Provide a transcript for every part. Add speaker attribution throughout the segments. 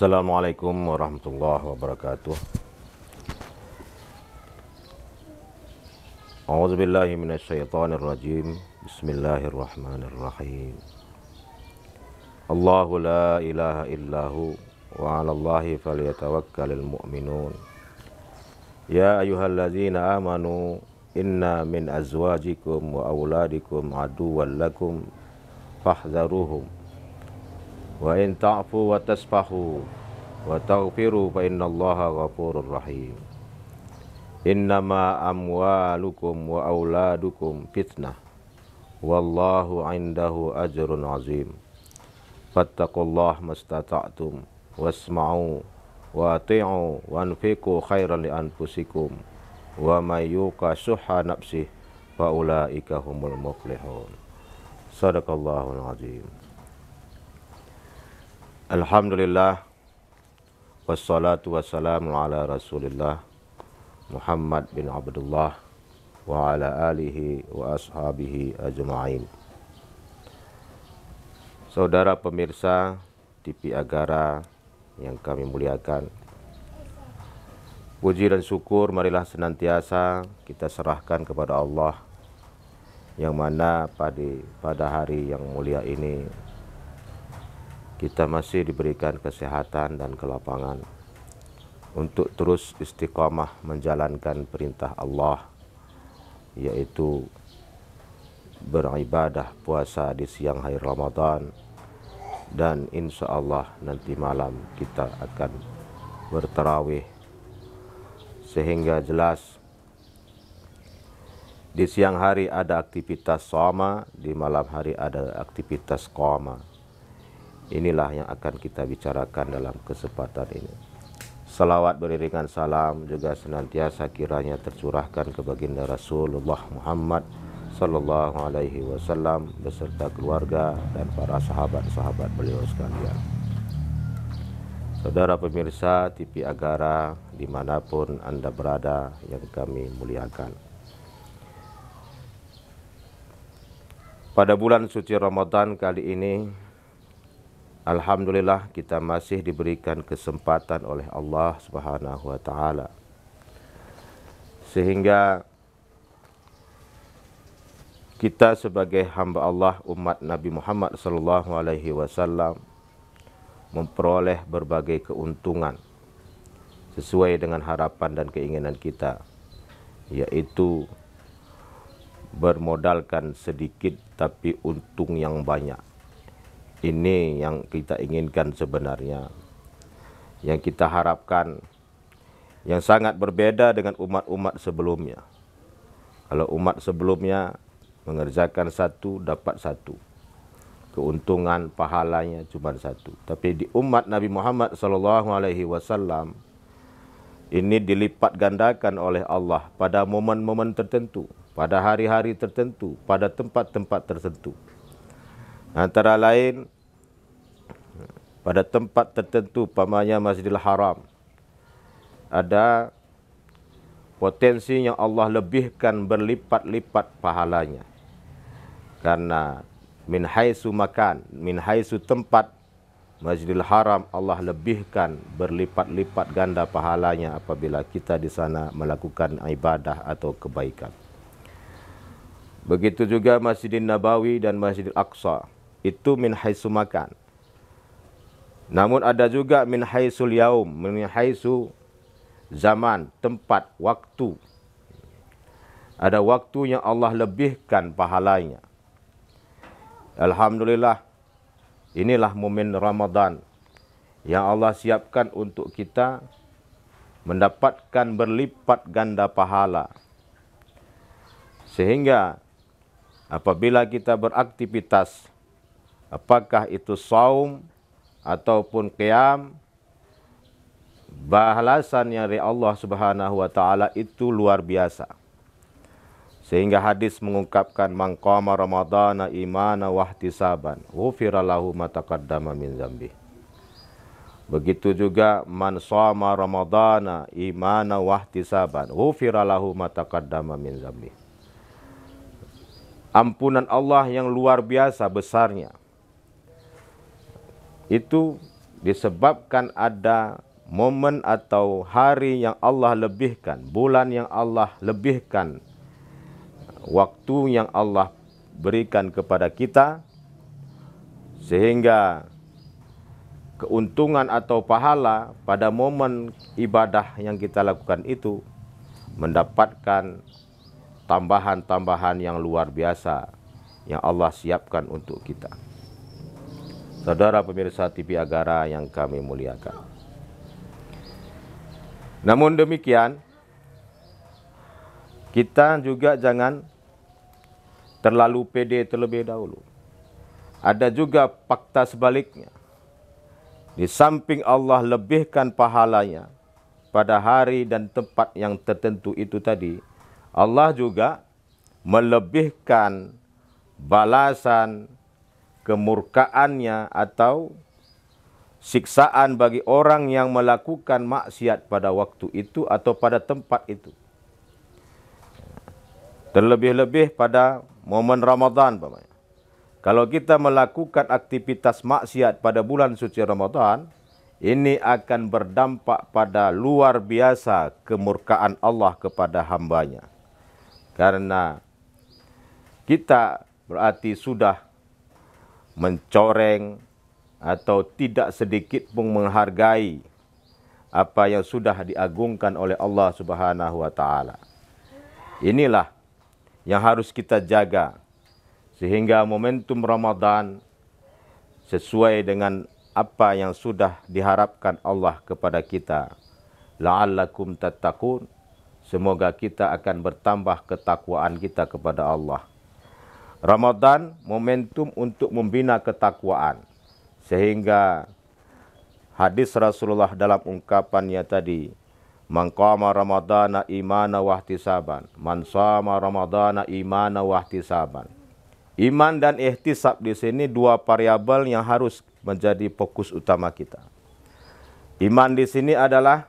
Speaker 1: Assalamualaikum warahmatullahi wabarakatuh. A'udzubillahi minasyaitonirrajim. Bismillahirrahmanirrahim. Allahu la ilaha illahu wa 'alallahi falyatawakkalul mu'minun. Ya ayyuhalladzina amanu inna min azwajikum wa auladikum aduwwan lakum fahdharuhum. Wa in ta'fu wa tasfahu wa taghfiru fa innallaha ghafurur rahim. Innama amwalukum wa auladukum fitnah wallahu 'indahu ajrun 'azim. Fattaqullaha mastata'tum wasma'u wa ati'u wa anfiqu khairan li anfusikum wa may yuqa shuhha nafsihi fa ulaika humul muflihun. Shadaqallahul 'azim. Alhamdulillah, wassalatu wassalamu ala rasulillah Muhammad bin Abdullah wa ala alihi wa ashabihi ajma'in. Saudara pemirsa TV Agara yang kami muliakan, puji dan syukur marilah senantiasa kita serahkan kepada Allah, yang mana pada hari yang mulia ini kita masih diberikan kesehatan dan kelapangan untuk terus istiqamah menjalankan perintah Allah, yaitu beribadah puasa di siang hari Ramadan, dan insya Allah nanti malam kita akan bertarawih, sehingga jelas di siang hari ada aktivitas shoma, di malam hari ada aktivitas qoma. Inilah yang akan kita bicarakan dalam kesempatan ini. Salawat beriringan salam juga senantiasa kiranya tercurahkan ke baginda Rasulullah Muhammad sallallahu alaihi wasallam beserta keluarga dan para sahabat-sahabat beliau sekalian. Saudara pemirsa TV Agara dimanapun Anda berada yang kami muliakan, pada bulan suci Ramadan kali ini, alhamdulillah kita masih diberikan kesempatan oleh Allah Subhanahu wa taala, sehingga kita sebagai hamba Allah, umat Nabi Muhammad sallallahu alaihi wasallam, memperoleh berbagai keuntungan sesuai dengan harapan dan keinginan kita, yaitu bermodalkan sedikit tapi untung yang banyak. Ini yang kita inginkan sebenarnya, yang kita harapkan, yang sangat berbeda dengan umat-umat sebelumnya. Kalau umat sebelumnya mengerjakan satu dapat satu, keuntungan pahalanya cuma satu. Tapi di umat Nabi Muhammad SAW ini dilipat gandakan oleh Allah pada momen-momen tertentu, pada hari-hari tertentu, pada tempat-tempat tertentu. Antara lain, pada tempat tertentu, umpamanya Masjidil Haram, ada potensi yang Allah lebihkan berlipat-lipat pahalanya. Karena min haitsu makan, min haitsu tempat Masjidil Haram, Allah lebihkan berlipat-lipat ganda pahalanya apabila kita di sana melakukan ibadah atau kebaikan. Begitu juga Masjidil Nabawi dan Masjidil Aqsa, itu min haitsu makan. Namun ada juga min haitsul yaum, min haitsu zaman, tempat, waktu. Ada waktu yang Allah lebihkan pahalanya. Alhamdulillah, inilah momen Ramadan yang Allah siapkan untuk kita mendapatkan berlipat ganda pahala. Sehingga apabila kita beraktivitas, apakah itu saum ataupun qiyam, balasannya dari Allah Subhanahu wa taala itu luar biasa. Sehingga hadis mengungkapkan man qama ramadhana imana wa ihtisaban ghufira lahu ma taqaddama min dzambi. Begitu juga man shama ramadhana imana wa ihtisaban ghufira lahu ma taqaddama min dzambi. Ampunan Allah yang luar biasa besarnya itu disebabkan ada momen atau hari yang Allah lebihkan, bulan yang Allah lebihkan, waktu yang Allah berikan kepada kita, sehingga keuntungan atau pahala pada momen ibadah yang kita lakukan itu mendapatkan tambahan-tambahan yang luar biasa yang Allah siapkan untuk kita. Saudara pemirsa TV Agara yang kami muliakan. Namun demikian, kita juga jangan terlalu pede terlebih dahulu. Ada juga fakta sebaliknya. Di samping Allah lebihkan pahalanya pada hari dan tempat yang tertentu itu tadi, Allah juga melebihkan balasan kemurkaannya atau siksaan bagi orang yang melakukan maksiat pada waktu itu atau pada tempat itu. Terlebih-lebih pada momen Ramadan, Bapak. Kalau kita melakukan aktivitas maksiat pada bulan suci Ramadan, ini akan berdampak pada luar biasa kemurkaan Allah kepada hambanya. Karena kita berarti sudah mencoreng atau tidak sedikit pun menghargai apa yang sudah diagungkan oleh Allah Subhanahu wa taala. Inilah yang harus kita jaga sehingga momentum Ramadan sesuai dengan apa yang sudah diharapkan Allah kepada kita. La'allakum tattaqun. Semoga kita akan bertambah ketakwaan kita kepada Allah. Ramadan momentum untuk membina ketakwaan. Sehingga hadis Rasulullah dalam ungkapannya tadi, man qama ramadana imana wahtisaban, man shama ramadana imana wahtisaban. Iman dan ihtisab di sini dua variabel yang harus menjadi fokus utama kita. Iman di sini adalah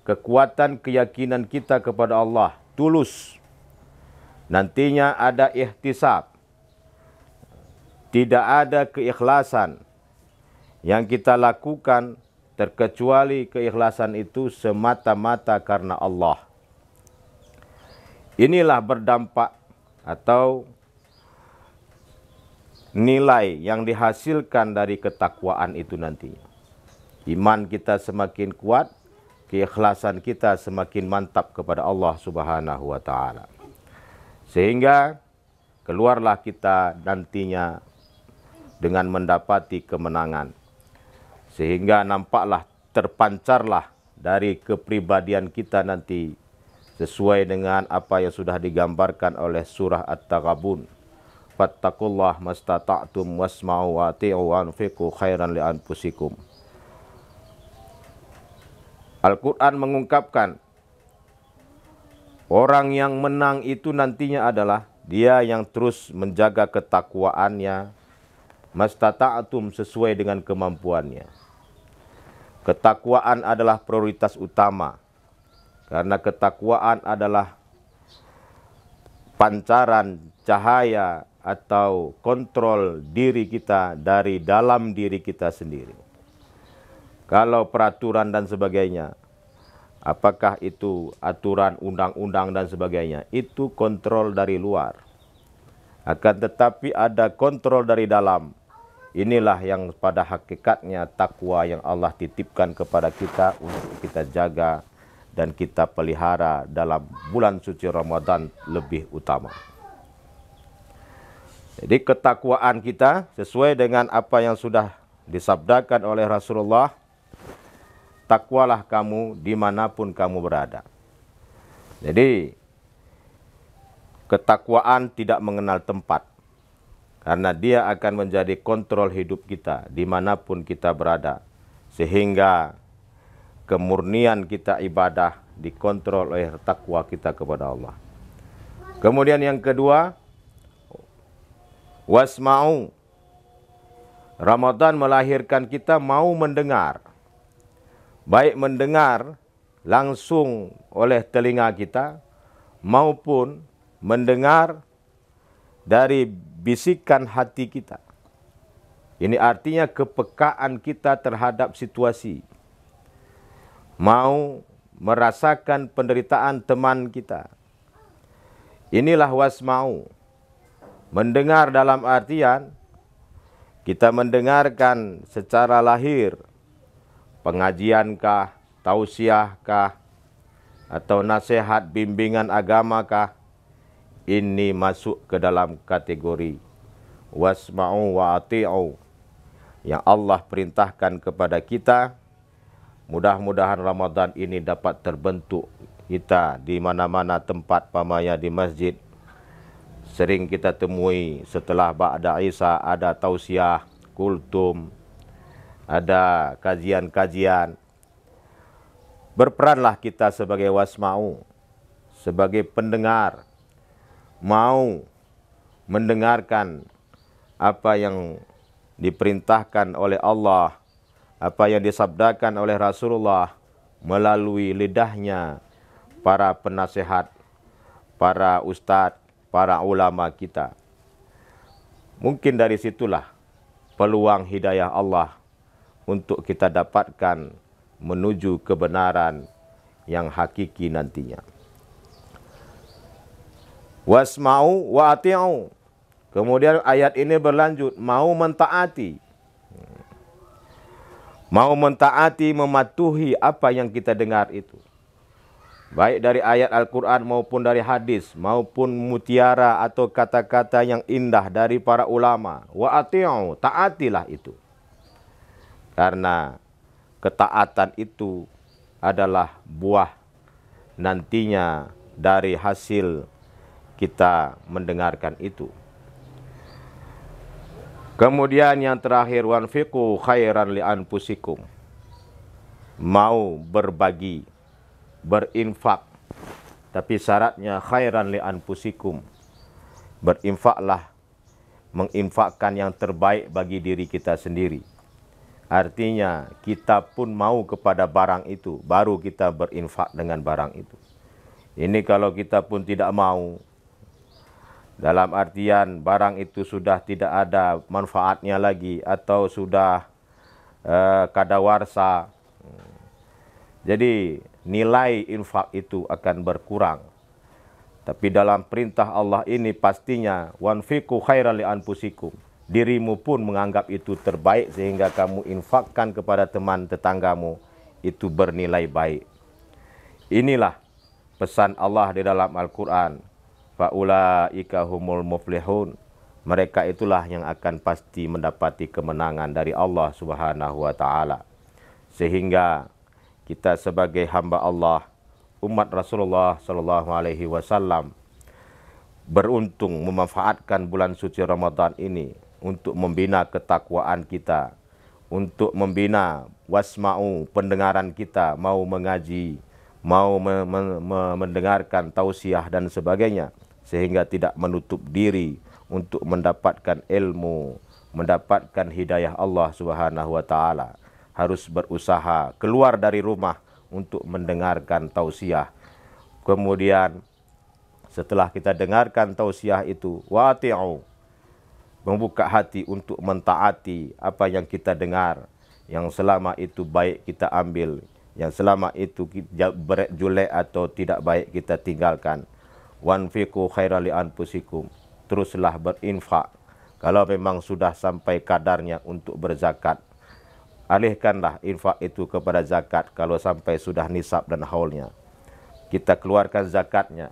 Speaker 1: kekuatan keyakinan kita kepada Allah, tulus. Nantinya ada ihtisab. Tidak ada keikhlasan yang kita lakukan terkecuali keikhlasan itu semata-mata karena Allah. Inilah berdampak atau nilai yang dihasilkan dari ketakwaan itu nantinya. Iman kita semakin kuat, keikhlasan kita semakin mantap kepada Allah Subhanahu wa taala. Sehingga keluarlah kita nantinya dengan mendapati kemenangan. Sehingga nampaklah terpancarlah dari kepribadian kita nanti sesuai dengan apa yang sudah digambarkan oleh surah At-Taghabun. Fattakullah mastata'tum wasma'u wa ati'u wa anfiqu khairan li anfusikum. Al-Quran mengungkapkan orang yang menang itu nantinya adalah dia yang terus menjaga ketakwaannya mastata'tum sesuai dengan kemampuannya. Ketakwaan adalah prioritas utama karena ketakwaan adalah pancaran cahaya atau kontrol diri kita dari dalam diri kita sendiri. Kalau peraturan dan sebagainya, apakah itu aturan undang-undang dan sebagainya, itu kontrol dari luar. Akan tetapi ada kontrol dari dalam. Inilah yang pada hakikatnya takwa yang Allah titipkan kepada kita untuk kita jaga dan kita pelihara dalam bulan suci Ramadan lebih utama. Jadi ketakwaan kita sesuai dengan apa yang sudah disabdakan oleh Rasulullah, takwalah kamu dimanapun kamu berada. Jadi ketakwaan tidak mengenal tempat, karena dia akan menjadi kontrol hidup kita dimanapun kita berada. Sehingga kemurnian kita ibadah dikontrol oleh takwa kita kepada Allah. Kemudian yang kedua, wasma'u. Ramadan melahirkan kita mau mendengar. Baik mendengar langsung oleh telinga kita maupun mendengar dari bisikan hati kita. Ini artinya kepekaan kita terhadap situasi. Mau merasakan penderitaan teman kita. Inilah wasma'u. Mendengar dalam artian kita mendengarkan secara lahir, pengajiankah, tausiahkah, atau nasihat bimbingan agamakah, ini masuk ke dalam kategori wasma'u wa ati'u yang Allah perintahkan kepada kita. Mudah-mudahan Ramadan ini dapat terbentuk kita di mana-mana tempat, pamanya di masjid. Sering kita temui setelah ba'da Isya ada tausiah, kultum, ada kajian-kajian. Berperanlah kita sebagai wasma'u, sebagai pendengar, mau mendengarkan apa yang diperintahkan oleh Allah, apa yang disabdakan oleh Rasulullah melalui lidahnya para penasehat, para ustadz, para ulama kita. Mungkin dari situlah peluang hidayah Allah untuk kita dapatkan menuju kebenaran yang hakiki nantinya. Wasma'u wa ati'u. Kemudian ayat ini berlanjut, mau mentaati. Mau mentaati, mematuhi apa yang kita dengar itu. Baik dari ayat Al-Quran maupun dari hadis, maupun mutiara atau kata-kata yang indah dari para ulama. Wa ati'u, taatilah itu. Karena ketaatan itu adalah buah nantinya dari hasil kita mendengarkan itu. Kemudian yang terakhir, wanfiqu khairan li anfusikum. Mau berbagi, berinfak, tapi syaratnya khairan li anfusikum. Berinfaklah, menginfakkan yang terbaik bagi diri kita sendiri. Artinya kita pun mau kepada barang itu, baru kita berinfak dengan barang itu. Ini kalau kita pun tidak mau, dalam artian barang itu sudah tidak ada manfaatnya lagi atau sudah kadawarsa, jadi nilai infak itu akan berkurang. Tapi dalam perintah Allah ini pastinya wanfiqu khairan li anfusikum. Dirimu pun menganggap itu terbaik sehingga kamu infakkan kepada teman tetanggamu, itu bernilai baik. Inilah pesan Allah di dalam Al-Quran. Faulaika humul muflihun. Mereka itulah yang akan pasti mendapati kemenangan dari Allah Subhanahu wa taala. Sehingga kita sebagai hamba Allah, umat Rasulullah sallallahu alaihi wasallam, beruntung memanfaatkan bulan suci Ramadan ini untuk membina ketakwaan kita, untuk membina wasma'u, pendengaran kita, mau mengaji, mau mendengarkan tausiah dan sebagainya, sehingga tidak menutup diri untuk mendapatkan ilmu, mendapatkan hidayah Allah Subhanahu wa taala. Harus berusaha keluar dari rumah untuk mendengarkan tausiah. Kemudian setelah kita dengarkan tausiah itu, wati'u, membuka hati untuk mentaati apa yang kita dengar, yang selama itu baik kita ambil, yang selama itu jelek atau tidak baik kita tinggalkan. Wanfiqu khairan li anfusikum. Teruslah berinfak. Kalau memang sudah sampai kadarnya untuk berzakat, alihkanlah infak itu kepada zakat. Kalau sampai sudah nisab dan haulnya, kita keluarkan zakatnya.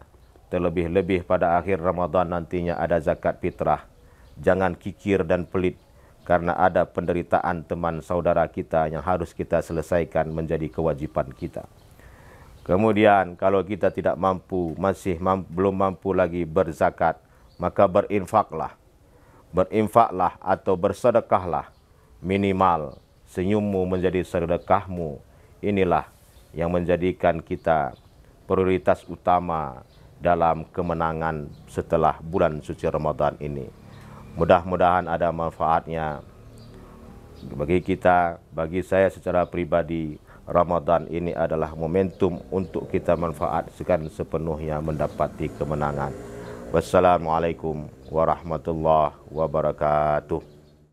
Speaker 1: Terlebih-lebih pada akhir Ramadan nantinya ada zakat fitrah. Jangan kikir dan pelit karena ada penderitaan teman saudara kita yang harus kita selesaikan, menjadi kewajiban kita. Kemudian kalau kita tidak mampu, belum mampu lagi berzakat, maka berinfaklah. Berinfaklah atau bersedekahlah. Minimal senyummu menjadi sedekahmu. Inilah yang menjadikan kita prioritas utama dalam kemenangan setelah bulan suci Ramadan ini. Mudah-mudahan ada manfaatnya bagi kita, bagi saya secara pribadi. Ramadan ini adalah momentum untuk kita manfaatkan sepenuhnya mendapati kemenangan. Wassalamualaikum warahmatullahi wabarakatuh.